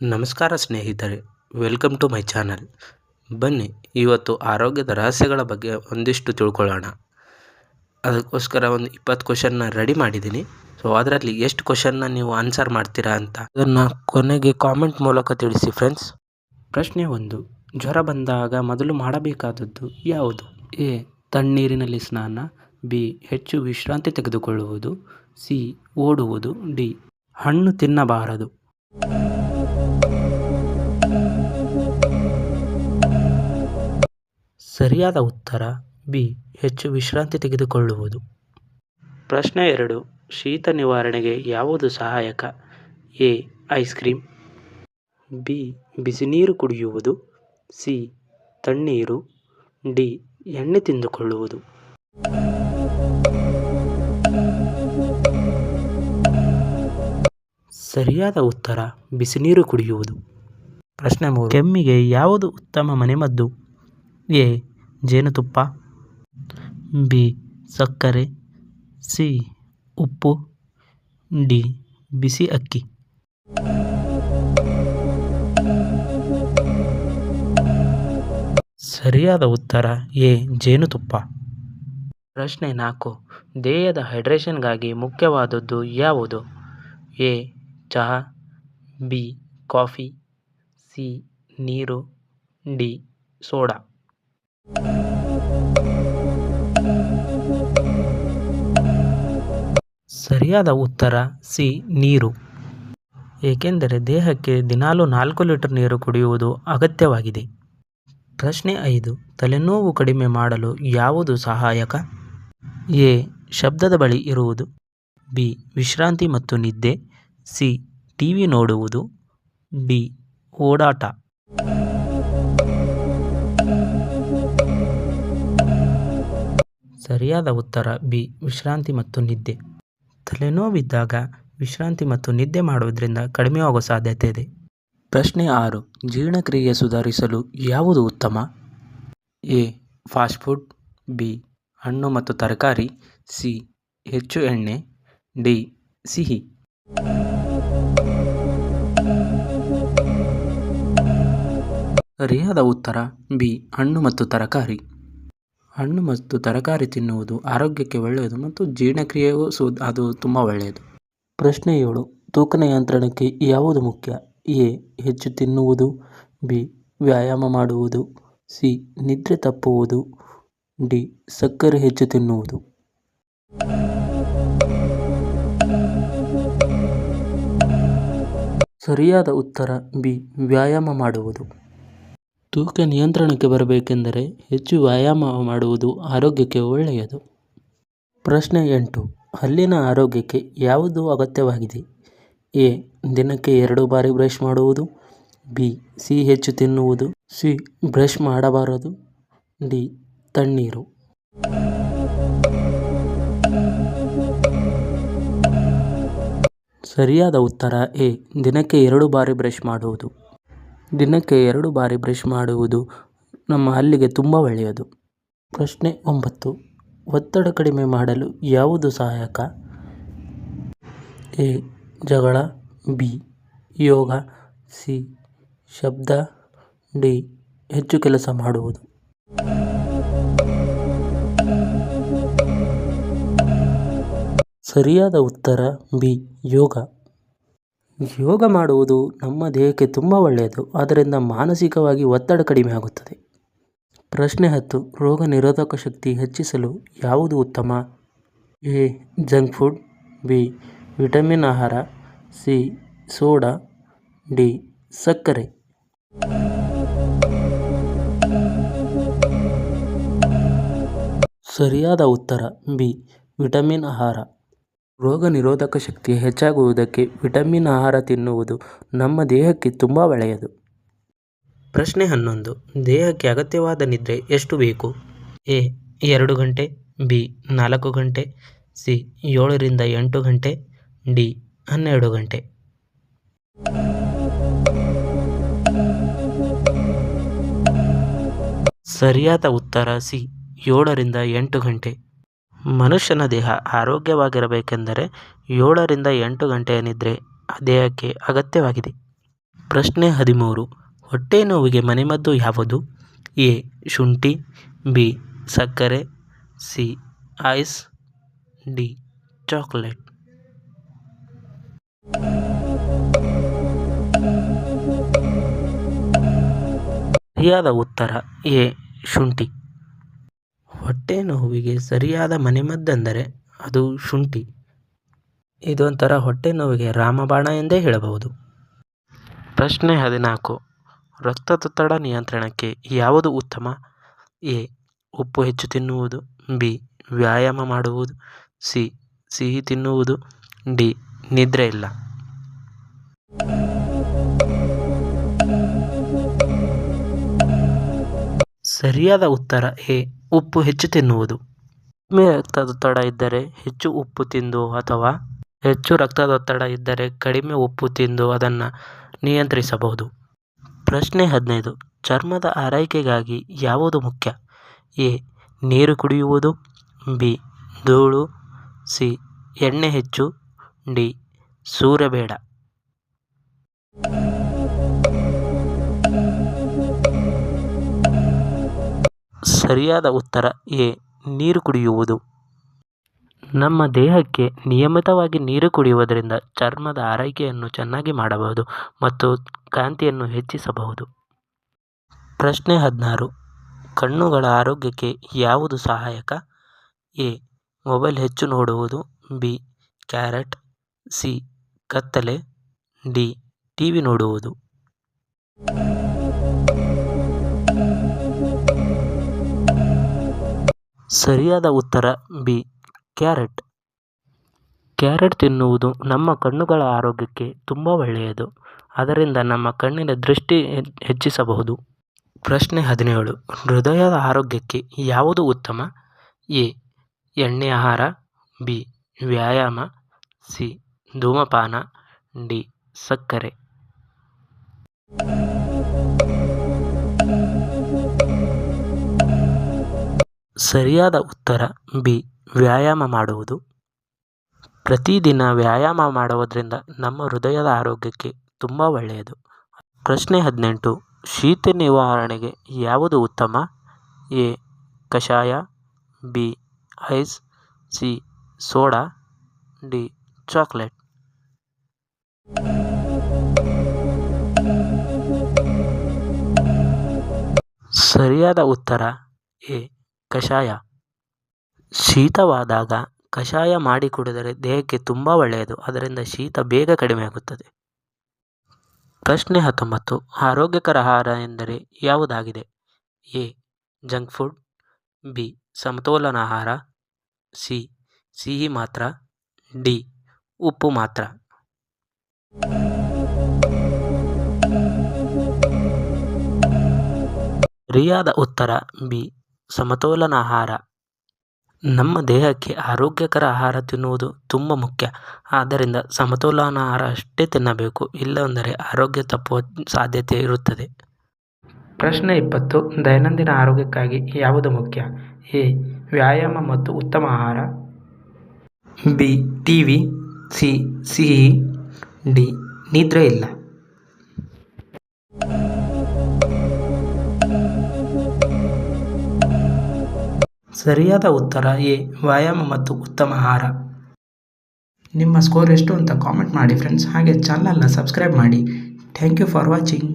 ನಮಸ್ಕಾರ ಸ್ನೇಹಿತರೆ, welcome to my channel. ಬನ್ನಿ ಇವತ್ತು ಆರೋಗ್ಯದ ರಹಸ್ಯಗಳ ಬಗ್ಗೆ ಒಂದಿಷ್ಟು ತಿಳ್ಕೊಳ್ಳೋಣ. ಅದಕ್ಕೋಸ್ಕರ ಒಂದು 20 ಕ್ವಶನ್ನ ರೆಡಿ ಮಾಡಿದ್ದೀನಿ. ಸೊ ಅದರಲ್ಲಿ ಎಷ್ಟು ಕ್ವಶನ್ನ ನೀವು ಆನ್ಸರ್ ಮಾಡ್ತೀರಾ ಅಂತ ಅದನ್ನು ಕೊನೆಗೆ ಕಾಮೆಂಟ್ ಮೂಲಕ ತಿಳಿಸಿ ಫ್ರೆಂಡ್ಸ್. ಪ್ರಶ್ನೆ 1. ಜ್ವರ ಬಂದಾಗ ಮೊದಲು ಮಾಡಬೇಕಾದದ್ದು ಯಾವುದು? ಎ. ತಣ್ಣೀರಿನಲ್ಲಿ ಸ್ನಾನ. ಬಿ. ಹೆಚ್ಚು ವಿಶ್ರಾಂತಿ ತೆಗೆದುಕೊಳ್ಳುವುದು. ಸಿ. ಓಡುವುದು. ಡಿ. ಹಣ್ಣು ತಿನ್ನಬಾರದು. ಸರಿಯಾದ ಉತ್ತರ ಬಿ. ಹೆಚ್ಚು ವಿಶ್ರಾಂತಿ ತೆಗೆದುಕೊಳ್ಳುವುದು. ಪ್ರಶ್ನೆ 2. ಶೀತ ನಿವಾರಣೆಗೆ ಯಾವುದು ಸಹಾಯಕ? ಎ. Ice cream. ಬಿ. ಬಿಸಿನೀರು ಕುಡಿಯುವುದು. ಸಿ. ತಣ್ಣೀರು. ಡಿ. ಎಣ್ಣೆ ತಿಂದುಕೊಳ್ಳುವುದು. ಸರಿಯಾದ ಉತ್ತರ ಬಿಸಿನೀರು ಕುಡಿಯುವುದು. ಪ್ರಶ್ನೆ 3. ಕೆಮ್ಮಿಗೆ ಯಾವುದು ಉತ್ತಮ ಮನೆಮದ್ದು? ಎ. ಜೇನುತುಪ್ಪ. ಬಿ. ಸಕ್ಕರೆ. ಸಿ. ಉಪ್ಪು. ಡಿ. ಬಿಸಿ ಅಕ್ಕಿ. ಸರಿಯಾದ ಉತ್ತರ ಎ. ಜೇನುತುಪ್ಪ. ಪ್ರಶ್ನೆ 4. ದೇಹದ ಹೈಡ್ರೇಷನ್ಗಾಗಿ ಮುಖ್ಯವಾದದ್ದು ಯಾವುದು? ಎ. ಚಹಾ. ಬಿ. ಕಾಫಿ. ಸಿ. ನೀರು. ಡಿ. ಸೋಡಾ. ಸರಿಯಾದ ಉತ್ತರ ಸಿ. ನೀರು. ಏಕೆಂದರೆ ದೇಹಕ್ಕೆ ದಿನಾಲೂ 4 ಲೀಟರ್ ನೀರು ಕುಡಿಯುವುದು ಅಗತ್ಯವಾಗಿದೆ. ಪ್ರಶ್ನೆ 5. ತಲೆನೋವು ಕಡಿಮೆ ಮಾಡಲು ಯಾವುದು ಸಹಾಯಕ? ಎ. ಶಬ್ದದ ಬಳಿ ಇರುವುದು. ಬಿ. ವಿಶ್ರಾಂತಿ ಮತ್ತು ನಿದ್ದೆ. ಸಿ. ಟಿವಿ ನೋಡುವುದು. ಡಿ. ಓಡಾಟ. ಸರಿಯಾದ ಉತ್ತರ ಬಿ. ವಿಶ್ರಾಂತಿ ಮತ್ತು ನಿದ್ದೆ. ತಲೆನೋವಿದ್ದಾಗ ವಿಶ್ರಾಂತಿ ಮತ್ತು ನಿದ್ದೆ ಮಾಡುವುದರಿಂದ ಕಡಿಮೆಯಾಗುವ ಸಾಧ್ಯತೆ ಇದೆ. ಪ್ರಶ್ನೆ 6. ಜೀರ್ಣಕ್ರಿಯೆ ಸುಧಾರಿಸಲು ಯಾವುದು ಉತ್ತಮ? ಎ. Fast food. ಬಿ. ಹಣ್ಣು ಮತ್ತು ತರಕಾರಿ. ಸಿ. ಹೆಚ್ಚು ಎಣ್ಣೆ. ಡಿ. ಸಿಹಿ. ಸರಿಯಾದ ಉತ್ತರ ಬಿ. ಹಣ್ಣು ಮತ್ತು ತರಕಾರಿ. ಹಣ್ಣು ಮತ್ತು ತರಕಾರಿ ತಿನ್ನುವುದು ಆರೋಗ್ಯಕ್ಕೆ ಒಳ್ಳೆಯದು ಮತ್ತು ಜೀರ್ಣಕ್ರಿಯೆಗೂ ಅದು ತುಂಬ ಒಳ್ಳೆಯದು. ಪ್ರಶ್ನೆ 7. ತೂಕ ನಿಯಂತ್ರಣಕ್ಕೆ ಯಾವುದು ಮುಖ್ಯ? ಎ. ಹೆಚ್ಚು ತಿನ್ನುವುದು. ಬಿ. ವ್ಯಾಯಾಮ ಮಾಡುವುದು. ಸಿ. ನಿದ್ರೆ ತಪ್ಪುವುದು. ಡಿ. ಸಕ್ಕರೆ ಹೆಚ್ಚು ತಿನ್ನುವುದು. ಸರಿಯಾದ ಉತ್ತರ ಬಿ. ವ್ಯಾಯಾಮ ಮಾಡುವುದು. ತೂಕ ನಿಯಂತ್ರಣಕ್ಕೆ ಬರಬೇಕೆಂದರೆ ಹೆಚ್ಚು ವ್ಯಾಯಾಮ ಮಾಡುವುದು ಆರೋಗ್ಯಕ್ಕೆ ಒಳ್ಳೆಯದು. ಪ್ರಶ್ನೆ 8. ಹಲ್ಲಿನ ಆರೋಗ್ಯಕ್ಕೆ ಯಾವುದು ಅಗತ್ಯವಾಗಿದೆ? ಎ. ದಿನಕ್ಕೆ 2 ಬಾರಿ ಬ್ರಷ್ ಮಾಡುವುದು. ಬಿ. ಸಿಹಿ ಹೆಚ್ಚು ತಿನ್ನುವುದು. ಸಿ. ಬ್ರಷ್ ಮಾಡಬಾರದು. ಡಿ. ತಣ್ಣೀರು. ಸರಿಯಾದ ಉತ್ತರ ಎ. ದಿನಕ್ಕೆ 2 ಬಾರಿ ಬ್ರಷ್ ಮಾಡುವುದು. ದಿನಕ್ಕೆ 2 ಬಾರಿ ಬ್ರಷ್ ಮಾಡುವುದು ನಮ್ಮ ಹಲ್ಲಿಗೆ ತುಂಬ ಒಳ್ಳೆಯದು. ಪ್ರಶ್ನೆ 9. ಒತ್ತಡ ಕಡಿಮೆ ಮಾಡಲು ಯಾವುದು ಸಹಾಯಕ? ಎ. ಜಗಳ. ಬಿ. ಯೋಗ. ಸಿ. ಶಬ್ದ. ಡಿ. ಹೆಚ್ಚು ಕೆಲಸ ಮಾಡುವುದು. ಸರಿಯಾದ ಉತ್ತರ ಬಿ. ಯೋಗ. ಯೋಗ ಮಾಡುವುದು ನಮ್ಮ ದೇಹಕ್ಕೆ ತುಂಬ ಒಳ್ಳೆಯದು. ಅದರಿಂದ ಮಾನಸಿಕವಾಗಿ ಒತ್ತಡ ಕಡಿಮೆ ಆಗುತ್ತದೆ. ಪ್ರಶ್ನೆ 10. ರೋಗ ನಿರೋಧಕ ಶಕ್ತಿ ಹೆಚ್ಚಿಸಲು ಯಾವುದು ಉತ್ತಮ? A. Junk food. B. Vitamin ಆಹಾರ. ಸಿ. ಸೋಡಾ. ಡಿ. ಸಕ್ಕರೆ. ಸರಿಯಾದ ಉತ್ತರ ಬಿ. ವಿಟಮಿನ್ ಆಹಾರ. ರೋಗ ನಿರೋಧಕ ಶಕ್ತಿ ಹೆಚ್ಚಾಗುವುದಕ್ಕೆ ವಿಟಮಿನ್ ಆಹಾರ ತಿನ್ನುವುದು ನಮ್ಮ ದೇಹಕ್ಕೆ ತುಂಬ ಒಳ್ಳೆಯದು. ಪ್ರಶ್ನೆ 11. ದೇಹಕ್ಕೆ ಅಗತ್ಯವಾದ ನಿದ್ರೆ ಎಷ್ಟು ಬೇಕು? ಎ. 2 ಗಂಟೆ. ಬಿ. 4 ಗಂಟೆ. ಸಿ. 7 ರಿಂದ 8 ಗಂಟೆ. ಡಿ. 12 ಗಂಟೆ. ಸರಿಯಾದ ಉತ್ತರ ಸಿ. 7 ರಿಂದ 8 ಗಂಟೆ. ಮನುಷ್ಯನ ದೇಹ ಆರೋಗ್ಯವಾಗಿರಬೇಕೆಂದರೆ 7 ರಿಂದ 8 ಗಂಟೆಯ ನಿದ್ರೆ ದೇಹಕ್ಕೆ ಅಗತ್ಯವಾಗಿದೆ. ಪ್ರಶ್ನೆ 13. ಹೊಟ್ಟೆ ನೋವಿಗೆ ಮನೆಮದ್ದು ಯಾವುದು? ಎ. ಶುಂಠಿ, ಬಿ. ಸಕ್ಕರೆ, ಸಿ. Ice, D. ಚಾಕ್ಲೇಟ್. ಸರಿಯಾದ ಉತ್ತರ ಎ. ಶುಂಠಿ. ಹೊಟ್ಟೆ ನೋವಿಗೆ ಸರಿಯಾದ ಮನೆಮದ್ದೆಂದರೆ ಅದು ಶುಂಠಿ. ಇದೊಂಥರ ಹೊಟ್ಟೆ ನೋವಿಗೆ ರಾಮಬಾಣ ಎಂದೇ ಹೇಳಬಹುದು. ಪ್ರಶ್ನೆ 14. ರಕ್ತದೊತ್ತಡ ನಿಯಂತ್ರಣಕ್ಕೆ ಯಾವುದು ಉತ್ತಮ? ಎ. ಉಪ್ಪು ಹೆಚ್ಚು ತಿನ್ನುವುದು, ಬಿ. ವ್ಯಾಯಾಮ ಮಾಡುವುದು, ಸಿ. ಸಿಹಿ ತಿನ್ನುವುದು, ಡಿ. ನಿದ್ರೆ ಇಲ್ಲ. ಸರಿಯಾದ ಉತ್ತರ ಎ. ಉಪ್ಪು ಹೆಚ್ಚು ತಿನ್ನುವುದು. ಕಡಿಮೆ ರಕ್ತದೊತ್ತಡ ಇದ್ದರೆ ಹೆಚ್ಚು ಉಪ್ಪು ತಿಂದು ಅಥವಾ ಹೆಚ್ಚು ರಕ್ತದೊತ್ತಡ ಇದ್ದರೆ ಕಡಿಮೆ ಉಪ್ಪು ತಿಂದು ಅದನ್ನು ನಿಯಂತ್ರಿಸಬಹುದು. ಪ್ರಶ್ನೆ 15. ಚರ್ಮದ ಆರೈಕೆಗಾಗಿ ಯಾವುದು ಮುಖ್ಯ? ಎ. ನೀರು ಕುಡಿಯುವುದು, ಬಿ. ಧೂಳು, ಸಿ. ಎಣ್ಣೆ ಹೆಚ್ಚು, ಡಿ. ಸೂರ್ಯಬೇಡ. ಸರಿಯಾದ ಉತ್ತರ ಎ. ನೀರು ಕುಡಿಯುವುದು. ನಮ್ಮ ದೇಹಕ್ಕೆ ನಿಯಮಿತವಾಗಿ ನೀರು ಕುಡಿಯುವುದರಿಂದ ಚರ್ಮದ ಆರೈಕೆಯನ್ನು ಚೆನ್ನಾಗಿ ಮಾಡಬಹುದು ಮತ್ತು ಕಾಂತಿಯನ್ನು ಹೆಚ್ಚಿಸಬಹುದು. ಪ್ರಶ್ನೆ 16. ಕಣ್ಣುಗಳ ಆರೋಗ್ಯಕ್ಕೆ ಯಾವುದು ಸಹಾಯಕ? ಎ. ಮೊಬೈಲ್ ಹೆಚ್ಚು ನೋಡುವುದು, ಬಿ. Carrot, C. ಕತ್ತಲೆ, ಡಿ. ಟಿವಿ ನೋಡುವುದು. ಸರಿಯಾದ ಉತ್ತರ ಬಿ. ಕ್ಯಾರೆಟ್. ಕ್ಯಾರೆಟ್ ತಿನ್ನುವುದು ನಮ್ಮ ಕಣ್ಣುಗಳ ಆರೋಗ್ಯಕ್ಕೆ ತುಂಬ ಒಳ್ಳೆಯದು. ಅದರಿಂದ ನಮ್ಮ ಕಣ್ಣಿನ ದೃಷ್ಟಿ ಹೆಚ್ಚಿಸಬಹುದು. ಪ್ರಶ್ನೆ 17. ಹೃದಯದ ಆರೋಗ್ಯಕ್ಕೆ ಯಾವುದು ಉತ್ತಮ? ಎ. ಎಣ್ಣೆ ಆಹಾರ, ಬಿ. ವ್ಯಾಯಾಮ, ಸಿ. ಧೂಮಪಾನ, ಡಿ. ಸಕ್ಕರೆ. ಸರಿಯಾದ ಉತ್ತರ ಬಿ. ವ್ಯಾಯಾಮ ಮಾಡುವುದು. ಪ್ರತಿದಿನ ವ್ಯಾಯಾಮ ಮಾಡುವುದರಿಂದ ನಮ್ಮ ಹೃದಯದ ಆರೋಗ್ಯಕ್ಕೆ ತುಂಬ ಒಳ್ಳೆಯದು. ಪ್ರಶ್ನೆ 18. ಶೀತ ನಿವಾರಣೆಗೆ ಯಾವುದು ಉತ್ತಮ? ಎ. ಕಷಾಯ, B. Ice, C. Soda, D. Chocolate. ಸರಿಯಾದ ಉತ್ತರ ಎ. ಕಷಾಯ. ಶೀತವಾದಾಗ ಕಷಾಯ ಮಾಡಿ ಕುಡಿದರೆ ದೇಹಕ್ಕೆ ತುಂಬ ಒಳ್ಳೆಯದು. ಅದರಿಂದ ಶೀತ ಬೇಗ ಕಡಿಮೆಯಾಗುತ್ತದೆ. ಪ್ರಶ್ನೆ 19. ಆರೋಗ್ಯಕರ ಆಹಾರ ಎಂದರೆ ಯಾವುದಾಗಿದೆ? ಎ. Junk food, B. ಸಮತೋಲನ ಆಹಾರ, ಸಿ. ಸಿಹಿ ಮಾತ್ರ, ಡಿ. ಉಪ್ಪು ಮಾತ್ರ. ಸರಿಯಾದ ಉತ್ತರ ಬಿ. ಸಮತೋಲನ ಆಹಾರ. ನಮ್ಮ ದೇಹಕ್ಕೆ ಆರೋಗ್ಯಕರ ಆಹಾರ ತಿನ್ನುವುದು ತುಂಬ ಮುಖ್ಯ. ಆದ್ದರಿಂದ ಸಮತೋಲನ ಆಹಾರ ಅಷ್ಟೇ ತಿನ್ನಬೇಕು, ಇಲ್ಲವೆಂದರೆ ಆರೋಗ್ಯ ತಪ್ಪುವ ಸಾಧ್ಯತೆ ಇರುತ್ತದೆ. ಪ್ರಶ್ನೆ 20. ದೈನಂದಿನ ಆರೋಗ್ಯಕ್ಕಾಗಿ ಯಾವುದು ಮುಖ್ಯ? ಎ. ವ್ಯಾಯಾಮ ಮತ್ತು ಉತ್ತಮ ಆಹಾರ, ಬಿ. TV, C. ಸಿಹಿ, ಡಿ. ನಿದ್ರೆ ಇಲ್ಲ. ಸರಿಯಾದ ಉತ್ತರ ಎ. ವ್ಯಾಯಾಮ ಮತ್ತು ಉತ್ತಮ ಆಹಾರ. ನಿಮ್ಮ ಸ್ಕೋರ್ ಎಷ್ಟು ಅಂತ ಕಾಮೆಂಟ್ ಮಾಡಿ ಫ್ರೆಂಡ್ಸ್. ಹಾಗೆ ಚಾನಲ್ನ ಸಬ್ಸ್ಕ್ರೈಬ್ ಮಾಡಿ. Thank you for watching.